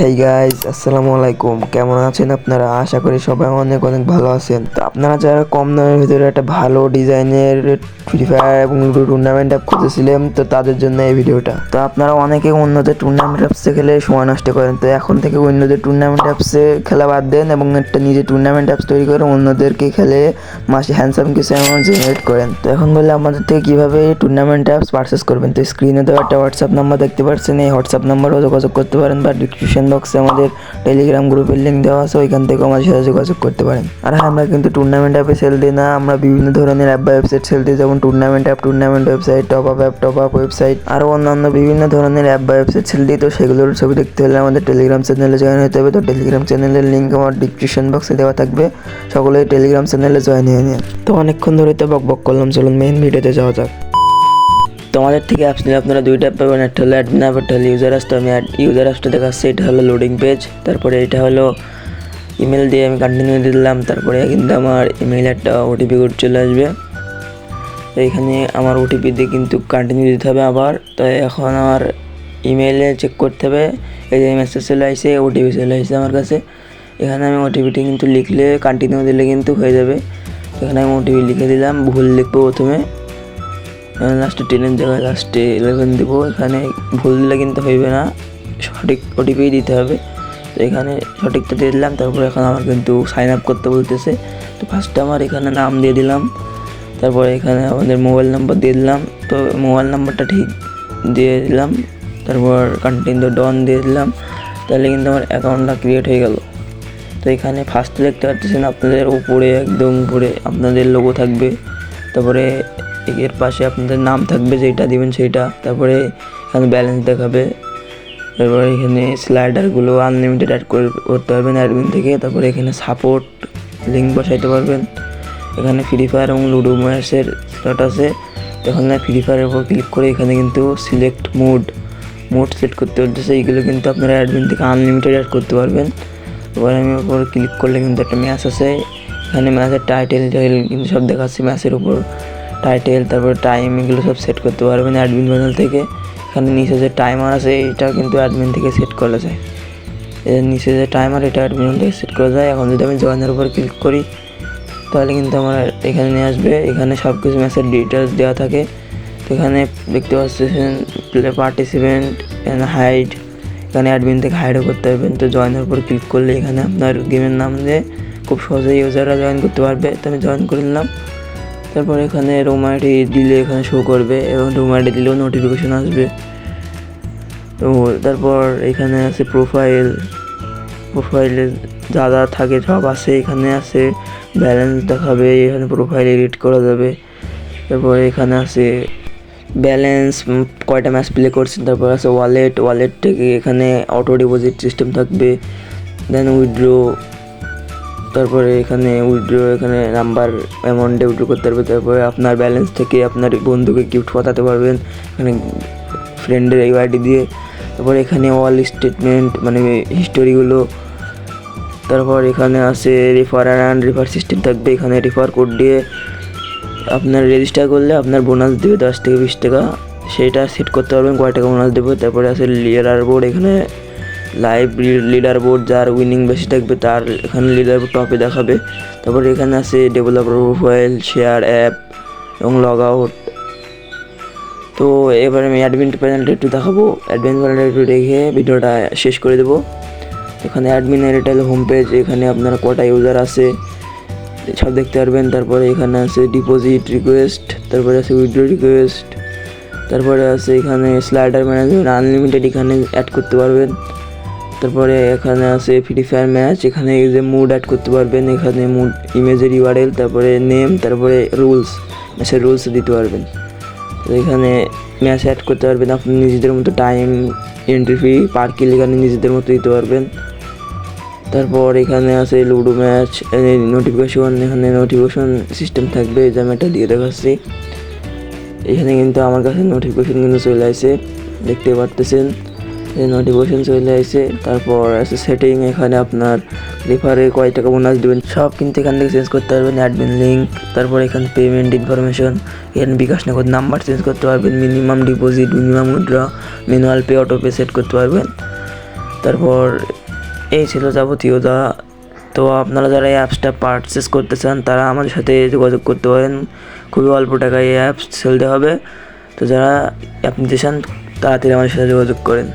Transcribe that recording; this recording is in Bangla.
হেই গাইস, আসসালামু আলাইকুম। কেমন আছেন আপনারা? আশা করি সবাই অনেক অনেক ভালো আছেন। তো আপনারা যারা কম দামের ভিতরে একটা ভালো ডিজাইনের ফ্রি ফায়ার এবং লুডো টুর্নামেন্ট অ্যাপ খুঁজেছিলেন, তো তাদের জন্য এই ভিডিওটা। তো আপনারা অনেকে অন্যদের টুর্নামেন্ট অ্যাপসে খেলে সময় নষ্ট করেন, তো এখন থেকে অন্যদের টুর্নামেন্ট অ্যাপসে খেলা বাদ দেন এবং একটা নিজে টুর্নামেন্ট অ্যাপস তৈরি করে অন্যদেরকে খেলে মাসে হ্যান্ডসাম কিছু অ্যামাউন্ট জেনারেট করেন। তো এখন বলে আমাদের থেকে কীভাবে টুর্নামেন্ট অ্যাপস পারচেস করবেন। তো স্ক্রিনে দেওয়া একটা হোয়াটসঅ্যাপ নাম্বার দেখতে পাচ্ছেন, এই হোয়াটসঅ্যাপ নাম্বারও যোগাযোগ করতে পারেন বা ডিসক্রিপশন বক্সে আমাদের টেলিগ্রাম গ্রুপের লিঙ্ক দেওয়া আছে, ওইখান থেকে আমাদের সাথে যোগাযোগ করতে পারেন। আর হ্যাঁ, আমরা কিন্তু টুর্নামেন্ট অ্যাপে সেল দিই না, আমরা বিভিন্ন ধরনের অ্যাপ বা ওয়েবসাইট সেল দিই, যেমন tournament app, tournament website, top up app, top up website, আরও অন্যান্য বিভিন্ন ধরনের অ্যাপ বা ওয়েবসাইট সেল দিই। তো সেগুলোর ছবি দেখতে হলে আমাদের টেলিগ্রাম চ্যানেলে জয়েন হতে হবে। তো টেলিগ্রাম চ্যানেলের লিঙ্ক আমার ডিসক্রিপশন বক্সে দেওয়া থাকবে, সকলে টেলিগ্রাম চ্যানেলে জয়েন হয়ে নিন। তো অনেকক্ষণ ধরে তো বক বক করলাম, চলুন মেইন ভিডিওতে যাওয়া যাক। তো আমাদের থেকে অ্যাপস নিলে আপনারা দুইটা অ্যাপ পাবেন, একটা হলো অ্যাডমিন অ্যাপ, একটা হলো ইউজার অ্যাপস। তো আমি ইউজার অ্যাপসটা দেখাচ্ছি। এটা হলো লোডিং পেজ, তারপরে এটা হলো ইমেল দিয়ে আমি কন্টিনিউ দিলাম, তারপরে কিন্তু আমার ইমেইলে একটা ওটিপি কোড চলে আসবে। তো এখানে আমার ওটিপি দিয়ে কিন্তু কন্টিনিউ দিতে হবে আবার। তো এখন আমার ইমেইলে চেক করতে হবে, এই যে মেসেজ চলে আসছে, ওটিপি চলে আসছে আমার কাছে। এখানে আমি ওটিপিটি কিন্তু লিখলে কন্টিনিউ দিলে কিন্তু হয়ে যাবে। এখানে আমি ওটিপি লিখে দিলাম, ভুল লিখবো প্রথমে, লাস্টে 10-এর জায়গায় লাস্টে 11 দেবো। এখানে ভুল দিলে কিন্তু হইবে না, সঠিক ওটিপি দিতে হবে। তো এখানে সঠিকটা দিয়ে দিলাম। তারপরে এখন আমার কিন্তু সাইন আপ করতে বলতেছে। তো ফার্স্টে আমার এখানে নাম দিয়ে দিলাম, তারপরে এখানে আমাদের মোবাইল নাম্বার দিয়ে দিলাম। তো মোবাইল নাম্বারটা ঠিক দিয়ে দিলাম, তারপর কন্টিনিউ ডন দিয়ে দিলাম। তাহলে কিন্তু আমার অ্যাকাউন্টটা ক্রিয়েট হয়ে গেল। তো এখানে ফার্স্টে দেখতে পাচ্ছেন আপনাদের উপরে, একদম উপরে আপনাদের লোগো থাকবে, তারপরে এর পাশে আপনাদের নাম থাকবে, যেটা দিবেন সেইটা। তারপরে এখানে ব্যালেন্স দেখাবে, তারপরে এখানে স্লাইডারগুলো আনলিমিটেড অ্যাড করতে পারবেন অ্যাডমিন থেকে। তারপরে এখানে সাপোর্ট লিঙ্ক বসাইতে পারবেন। এখানে ফ্রি ফায়ার এবং লুডো ম্যাচের স্লট আছে। এখন ফ্রি ফায়ারের উপর ক্লিক করে এখানে কিন্তু সিলেক্ট মোড সিলেক্ট করতে বলতেছে। এইগুলো কিন্তু আপনারা অ্যাডমিন থেকে আনলিমিটেড অ্যাড করতে পারবেন। এবার আমি উপর ক্লিক করলে কিন্তু একটা ম্যাচ আছে, এখানে ম্যাচের টাইটেল কিন্তু সব দেখাচ্ছে, ম্যাচের উপর টাইটেল, তারপর টাইম, এগুলো সব সেট করতে পারবেন অ্যাডমিন প্যানেল থেকে। এখানে নিচে যে টাইমার আছে, এটা কিন্তু অ্যাডমিন থেকে সেট করা যায়। এর নিচে যে টাইমার, এটা অ্যাডমিন থেকে সেট করা যায়। এখন যদি আমি জয়েনের উপর ক্লিক করি, তাহলে কিন্তু আমার এখানে নিয়ে আসবে। এখানে সব কিছু ম্যাচের ডিটেলস দেওয়া থাকে। তো এখানে দেখতে পাচ্ছেন প্লে পার্টিসিপেন্ট এন্ড হাইড, এখানে অ্যাডমিন থেকে হাইডও করতে পারবেন। তো জয়েনের উপর ক্লিক করলে এখানে আপনার গেমের নাম দিয়ে খুব সহজেই ইউজাররা জয়েন করতে পারবে। তো আমি জয়েন করে নিলাম। তারপর এখানে রুম আইডি দিলে এখানে শো করবে এবং রুম আইডি দিলেও নোটিফিকেশন আসবে। তো তারপর এখানে আছে প্রোফাইলে যা যা থাকে সব আছে, এখানে আছে ব্যালেন্স দেখাবে, এখানে প্রোফাইল এডিট করা যাবে। তারপর এখানে আছে ব্যালেন্স, কয়টা ম্যাচ প্লে করছেন। তারপর আছে ওয়ালেট থেকে এখানে অটো ডিপোজিট সিস্টেম থাকবে, দেন উইথড্রো, তারপরে এখানে এখানে নাম্বার অ্যামাউন্টে উইথড্র করতে পারবে। তারপরে আপনার ব্যালেন্স থেকে আপনার বন্ধুকে গিফট পাঠাতে পারবেন এখানে ফ্রেন্ডের আইডি দিয়ে। তারপর এখানে অল স্টেটমেন্ট মানে হিস্টোরিগুলো। তারপর এখানে আছে রেফার অ্যান্ড রেফার সিস্টেম থাকবে, এখানে রেফার কোড দিয়ে আপনার রেজিস্টার করলে আপনার বোনাস দেবে 10 থেকে 20 টাকা, সেটা সেট করতে পারবেন কয় টাকা বোনাস দেবে। তারপরে আছে লিডার বোর্ড, এখানে লাইভ লিডার বোর্ড, যার উইনিং বেশি থাকবে তার এখানে লিডার বোর্ড টপে দেখাবে। তারপরে এখানে আছে ডেভেলপার প্রোফাইল, শেয়ার অ্যাপ এবং লগ আউট। তো এবার আমি অ্যাডমিন প্যানেলটা একটু দেখাবো, অ্যাডমিন প্যানেলটা একটু দেখে ভিডিওটা শেষ করে দেবো। এখানে অ্যাডমিনের এটা হলো হোম পেজ, এখানে আপনারা কটা ইউজার আছে সব দেখতে পারবেন। তারপরে এখানে আছে ডিপোজিট রিকোয়েস্ট, তারপরে আছে উইথড্র রিকোয়েস্ট, তারপরে আছে এখানে স্লাইডার ম্যানেজমেন্ট আনলিমিটেড, এখানে অ্যাড করতে পারবেন। তারপরে এখানে আছে ফ্রি ফায়ার ম্যাচ, এখানে এই যে মুড অ্যাড করতে পারবেন, এখানে মুড ইমেজের ইউআরএল, তারপরে নেম, তারপরে রুলস, ম্যাচের রুলস দিতে পারবেন। তো এখানে ম্যাচ অ্যাড করতে পারবেন আপনি নিজেদের মতো, টাইম, এন্ট্রি ফি, পার কিল এখানে নিজেদের মতো দিতে পারবেন। তারপর এখানে আছে লুডো ম্যাচ নোটিফিকেশন, এখানে নোটিফিকেশন সিস্টেম থাকবে, যে আমি এটা দিয়ে দেখাচ্ছি। এখানে কিন্তু আমার কাছে নোটিফিকেশন কিন্তু চলে আসে, দেখতে পারতেছেন এই নোটিফিকেশন চলে আসে। তারপর আছে সেটিং, এখানে আপনার রেফারে কয় টাকা বোনাস দেবেন সব কিন্তু এখান থেকে চেঞ্জ করতে পারবেন, অ্যাডমিন লিঙ্ক। তারপর এখানে পেমেন্ট ইনফরমেশন, এখানে বিকাশ নগদ নাম্বার চেঞ্জ করতে পারবেন, minimum deposit, minimum withdraw, manual pay, auto pay set করতে পারবেন। তারপর এই ছিল যাবতীয় তো আপনারা যারা এই অ্যাপসটা পারচেস করতে চান তারা আমাদের সাথে যোগাযোগ করতে পারেন। খুবই অল্প টাকায় এই অ্যাপস সেল দেওয়া হবে। তো যারা অ্যাপ নিতে চান তাড়াতাড়ি আমাদের সাথে যোগাযোগ করেন।